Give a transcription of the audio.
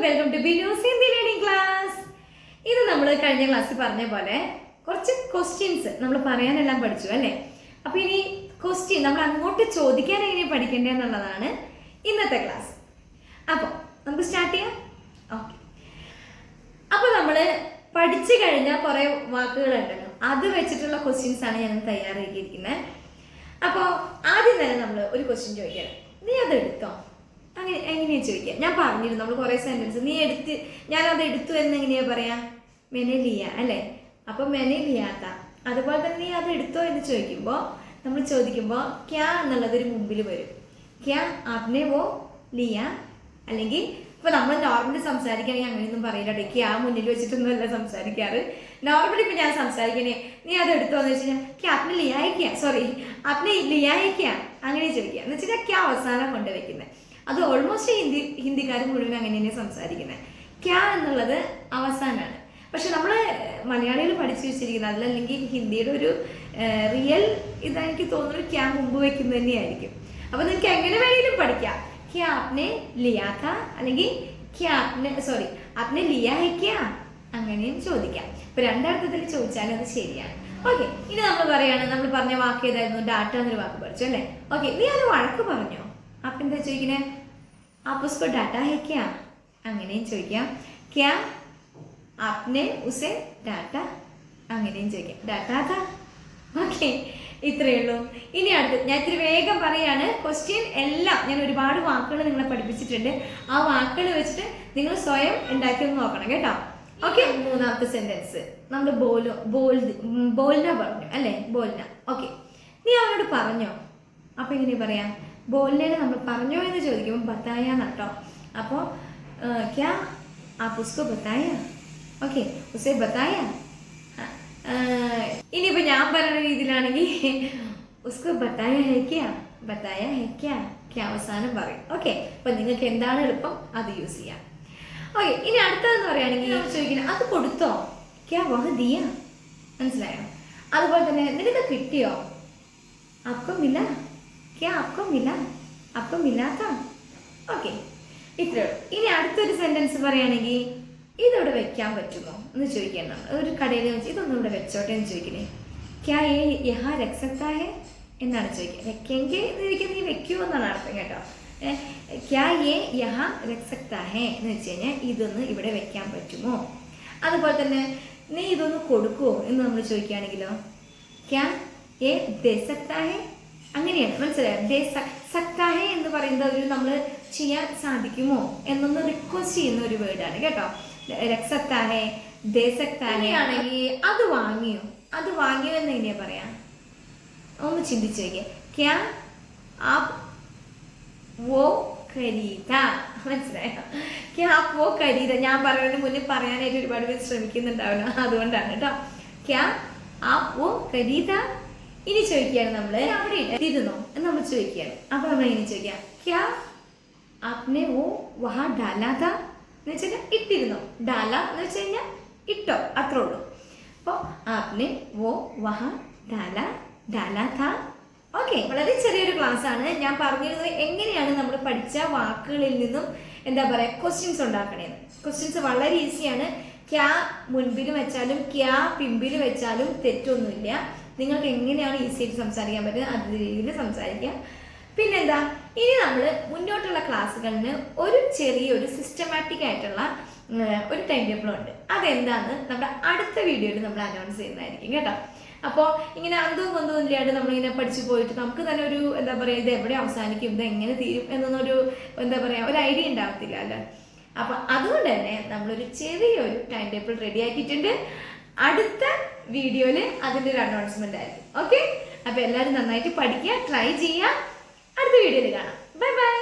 welcome to Binu's Hindi Learning Class. ഇത് നമ്മൾ കഴിഞ്ഞ ക്ലാസ്സിൽ പറഞ്ഞ പോലെ കുറച്ച് ക്വസ്റ്റ്യൻസ് നമ്മൾ പറയാനെല്ലാം പഠിച്ചു അല്ലേ? അപ്പോൾ ഇനി ക്വസ്റ്റ്യൻ നമ്മൾ അങ്ങോട്ട് ചോദിക്കാൻ എങ്ങനെ പഠിക്കേണ്ടത് എന്നുള്ളതാണ് ഇന്നത്തെ ക്ലാസ്. അപ്പോൾ നമുക്ക് സ്റ്റാർട്ട് ചെയ്യാം. ഓക്കെ, അപ്പോൾ നമ്മൾ പഠിച്ചു കഴിഞ്ഞാൽ കുറേ വാക്കുകളുണ്ടല്ലോ, അത് വെച്ചിട്ടുള്ള ക്വസ്റ്റ്യൻസ് ആണ് ഞാൻ തയ്യാറാക്കിയിരിക്കുന്നത്. അപ്പോൾ ആദ്യം തന്നെ നമ്മൾ ഒരു ക്വസ്റ്റ്യൻ ചോദിക്കണം, നീ അത് എടുത്തോ? അങ്ങനെ എങ്ങനെയാ ചോദിക്കുക? ഞാൻ പറഞ്ഞിരുന്നു നമ്മൾ കുറേ സെൻറ്റൻസ് നീ എടുത്ത് ഞാനത് എടുത്തു എന്ന് എങ്ങനെയാ പറയാ? മെനലിയ അല്ലേ? അപ്പോൾ മെനലിയാത്ത. അതുപോലെ തന്നെ നീ അത് എടുത്തോ എന്ന് ചോദിക്കുമ്പോൾ നമ്മൾ ചോദിക്കുമ്പോൾ ക്യാ എന്നുള്ളതൊരു മുമ്പിൽ വരും. ക്യാ ആപ്നെ വോ ലിയ, അല്ലെങ്കിൽ ഇപ്പോൾ നമ്മൾ നോർമലി സംസാരിക്കുകയാണെങ്കിൽ അങ്ങനെയൊന്നും പറയില്ല കേട്ടോ. ക്യാ മുന്നിൽ വെച്ചിട്ടൊന്നുമല്ല സംസാരിക്കാറ്. നോർമലി ഇപ്പോൾ ഞാൻ സംസാരിക്കണേ നീ അത് എടുത്തോ എന്ന് വെച്ച് കഴിഞ്ഞാൽ ക്യാ ആപ്നെ ലിയായിക്കുക, സോറി ആപ്നെ ലിയായിക്കുക അങ്ങനെ ചോദിക്കുക എന്ന് വെച്ചാൽ ക്യാ അവസാനം കൊണ്ടുവയ്ക്കുന്നത്. അത് ഓൾമോസ്റ്റ് ഹിന്ദിക്കാർ മുഴുവൻ അങ്ങനെ തന്നെ സംസാരിക്കുന്നത്. ക്യാ എന്നുള്ളത് അവസാനമാണ്. പക്ഷെ നമ്മൾ മലയാളികൾ പഠിച്ചു വെച്ചിരിക്കുന്നത് അതല്ലെങ്കിൽ ഹിന്ദിയുടെ ഒരു റിയൽ ഇതെനിക്ക് തോന്നുന്നു ക്യാ മുമ്പ് വെക്കുന്നത് തന്നെയായിരിക്കും. അപ്പോൾ നിങ്ങൾക്ക് എങ്ങനെ വേണമെങ്കിലും പഠിക്കാം. ക്യാ ആപ്നെ ലിയാ താ, അല്ലെങ്കിൽ ക്യാ ആപ്നെ സോറി ആപ്നെ ലിയാ ഹൈ ക്യാ, അങ്ങനെയും ചോദിക്കാം. ഇപ്പോൾ രണ്ടർത്ഥത്തിൽ ചോദിച്ചാലും അത് ശരിയാണ്. ഓക്കെ, ഇനി നമ്മൾ പറയാണ്, നമ്മൾ പറഞ്ഞ വാക്ക് ഏതായിരുന്നു? ഡാറ്റ എന്നൊരു വാക്ക് പഠിച്ചു അല്ലേ? ഓക്കെ, നീ അത് വഴക്ക് പറഞ്ഞോ? അപ്പം എന്താ ചോദിക്കണേ? आप उसको डांटा है क्या, അങ്ങനെയും ചോദിക്കാം. क्या आपने उसे डांटा, അങ്ങനെയും ചോദിക്കാം. डांटा था. ഓക്കെ, ഇത്രയേ ഉള്ളൂ. ഇനി അടുത്ത് ഞാൻ ഇത്തിരി വേഗം പറയാണ്. ക്വസ്റ്റ്യൻ എല്ലാം ഞാൻ ഒരുപാട് വാക്കുകൾ നിങ്ങളെ പഠിപ്പിച്ചിട്ടുണ്ട്. ആ വാക്കുകൾ വെച്ചിട്ട് നിങ്ങൾ സ്വയം ഉണ്ടാക്കി ഒന്ന് നോക്കണം കേട്ടോ. ഓക്കെ, മൂന്നാമത്തെ സെന്റൻസ് നമ്മൾ ബോൽന പറഞ്ഞു അല്ലേ? ബോൽന. ഓക്കെ, നീ അവനോട് പറഞ്ഞോ? അപ്പം എങ്ങനെയാ പറയാം? ബോലിനെ നമ്മൾ പറഞ്ഞോ എന്ന് ചോദിക്കുമ്പോൾ ബത്തായ നട്ടോ. അപ്പോൾ ക്യാ ആപ്പ് ഉസ്കോ ബത്തായ, ഓക്കെ ഉസേ ബത്തായ. ഇനിയിപ്പോൾ ഞാൻ പറയുന്ന രീതിയിലാണെങ്കിൽ ഉസ്കോ ബത്തായ ഹേ ക്യാ, ബത്തായ ഹേ ക്യാ, ക്യാ അവസാനം പറയും. ഓക്കെ, അപ്പം നിങ്ങൾക്ക് എന്താണ് എളുപ്പം അത് യൂസ് ചെയ്യാം. ഓക്കെ, ഇനി അടുത്തതെന്ന് പറയുകയാണെങ്കിൽ ചോദിക്കുന്നത് അത് കൊടുത്തോ? ക്യാ വഹ് ദിയ, മനസ്സിലായോ? അതുപോലെ തന്നെ നിനക്ക് കിട്ടിയോ? ആപ്കോ മില, ക്യാ ആപ്കോ മില, ആപ്കോ മിലാ താ. ഓക്കെ, ഇത്രയേ ഉള്ളൂ. ഇനി അടുത്തൊരു സെൻറ്റൻസ് പറയുകയാണെങ്കിൽ ഇതിവിടെ വെക്കാൻ പറ്റുമോ എന്ന് ചോദിക്കണം. ഒരു കടയിൽ വെച്ച് ഇതൊന്നും ഇവിടെ വെച്ചോട്ടെ എന്ന് ചോദിക്കണേ. ക്യാ ഏ യഹാ രഖ് സക്താ ഹേ എന്നാണ് ചോദിക്കുക. വെക്കെങ്കിൽ എന്നിരിക്കും നീ വെക്കുമോ എന്നാണ് അർത്ഥം കേട്ടോ. ക്യാ ഏ യഹാ രഖ് സക്താ ഹേ എന്ന് വെച്ച് കഴിഞ്ഞാൽ ഇതൊന്ന് ഇവിടെ വെക്കാൻ പറ്റുമോ? അതുപോലെ തന്നെ നീ ഇതൊന്ന് കൊടുക്കുമോ എന്ന് നമ്മൾ ചോദിക്കുകയാണെങ്കിലോ ക്യാ ഏ ദേ സക്താ ഹേ, അങ്ങനെയാണ്. മനസ്സിലായോ? ദേ സക്താ ഹേ എന്ന് പറയുന്നത് ഒരു നമ്മൾ ചെയ്യാൻ സാധിക്കുമോ എന്നൊന്ന് റിക്വസ്റ്റ് ചെയ്യുന്ന ഒരു വേർഡാണ് കേട്ടോ. രഖ് സക്താ ഹേ, ദേ സക്താ ഹേ ആണെങ്കിൽ അത് വാങ്ങിയോ? അത് വാങ്ങിയോ എന്ന് എങ്ങനെയാ പറയാം? ഒന്ന് ചിന്തിച്ചു നോക്കിയേ. ക്യാ ആപ് വോ ഖരീദ, മനസ്സിലായോ? ക്യാ ആപ് വോ ഖരീദ. ഞാൻ പറയുന്നതിന് മുന്നേ പറയാനായിട്ട് ഒരുപാട് പേര് ശ്രമിക്കുന്നുണ്ടാവല്ലോ, അതുകൊണ്ടാണ് കേട്ടോ. ക്യാ ആപ് വോ ഖരീദ. ഇനി ചോദിക്കുകയാണ് നമ്മൾ അവിടെ ഇട്ടിരുന്നോ എന്ന് നമ്മൾ ചോദിക്കുകയാണ്. അപ്പോൾ നമ്മൾ ഇനി ചോദിക്കാം ക്യാ ആപ്നെ വോ വഹാ ഡാലാ താ എന്ന് വെച്ച് കഴിഞ്ഞാൽ ഇട്ടിരുന്നോ. ഡാല എന്ന് വെച്ച് കഴിഞ്ഞാൽ ഇട്ടോ, അത്രേ ഉള്ളൂ. അപ്പോൾ ആപ്നെ വോ വഹാ ഡാലാ താ. ഓക്കെ, വളരെ ചെറിയൊരു ക്ലാസ് ആണ്. ഞാൻ പറഞ്ഞിരുന്നത് എങ്ങനെയാണ് നമ്മൾ പഠിച്ച വാക്കുകളിൽ നിന്നും എന്താ പറയുക ക്വസ്റ്റ്യൻസ് ഉണ്ടാക്കണേന്ന്. ക്വസ്റ്റ്യൻസ് വളരെ ഈസിയാണ്. ക്യാ മുൻപിൽ വെച്ചാലും ക്യാ പിമ്പിൽ വെച്ചാലും തെറ്റൊന്നുമില്ല. നിങ്ങൾക്ക് എങ്ങനെയാണ് ഈസി ആയിട്ട് സംസാരിക്കാൻ പറ്റുന്നത് അത് രീതിയിൽ സംസാരിക്കുക. പിന്നെന്താ, ഇനി നമ്മൾ മുന്നോട്ടുള്ള ക്ലാസ്സുകളിന് ഒരു ചെറിയൊരു സിസ്റ്റമാറ്റിക് ആയിട്ടുള്ള ഒരു ടൈം ടേബിൾ ഉണ്ട്. അതെന്താന്ന് നമ്മുടെ അടുത്ത വീഡിയോയിൽ നമ്മൾ അനൗൺസ് ചെയ്യുന്നതായിരിക്കും കേട്ടോ. അപ്പോൾ ഇങ്ങനെ അന്തവും കൊന്തവും ഇല്ലാണ്ട് നമ്മളിങ്ങനെ പഠിച്ചു പോയിട്ട് നമുക്ക് തന്നെ ഒരു എന്താ പറയുക ഇത് എവിടെ അവസാനിക്കും, ഇത് എങ്ങനെ തീരും എന്നൊന്നൊരു എന്താ പറയുക ഒരു ഐഡിയ ഉണ്ടാകത്തില്ല അല്ലേ? അപ്പം അതുകൊണ്ട് തന്നെ നമ്മളൊരു ചെറിയൊരു ടൈം ടേബിൾ റെഡി ആക്കിയിട്ടുണ്ട്. അടുത്ത വീഡിയോയിൽ അതിൻ്റെ ഒരു അനൗൺസ്മെന്റ് ആയിരിക്കും. ഓക്കെ, അപ്പോൾ എല്ലാവരും നന്നായിട്ട് പഠിക്കുക, ട്രൈ ചെയ്യുക. അടുത്ത വീഡിയോയിൽ കാണാം. Bye bye.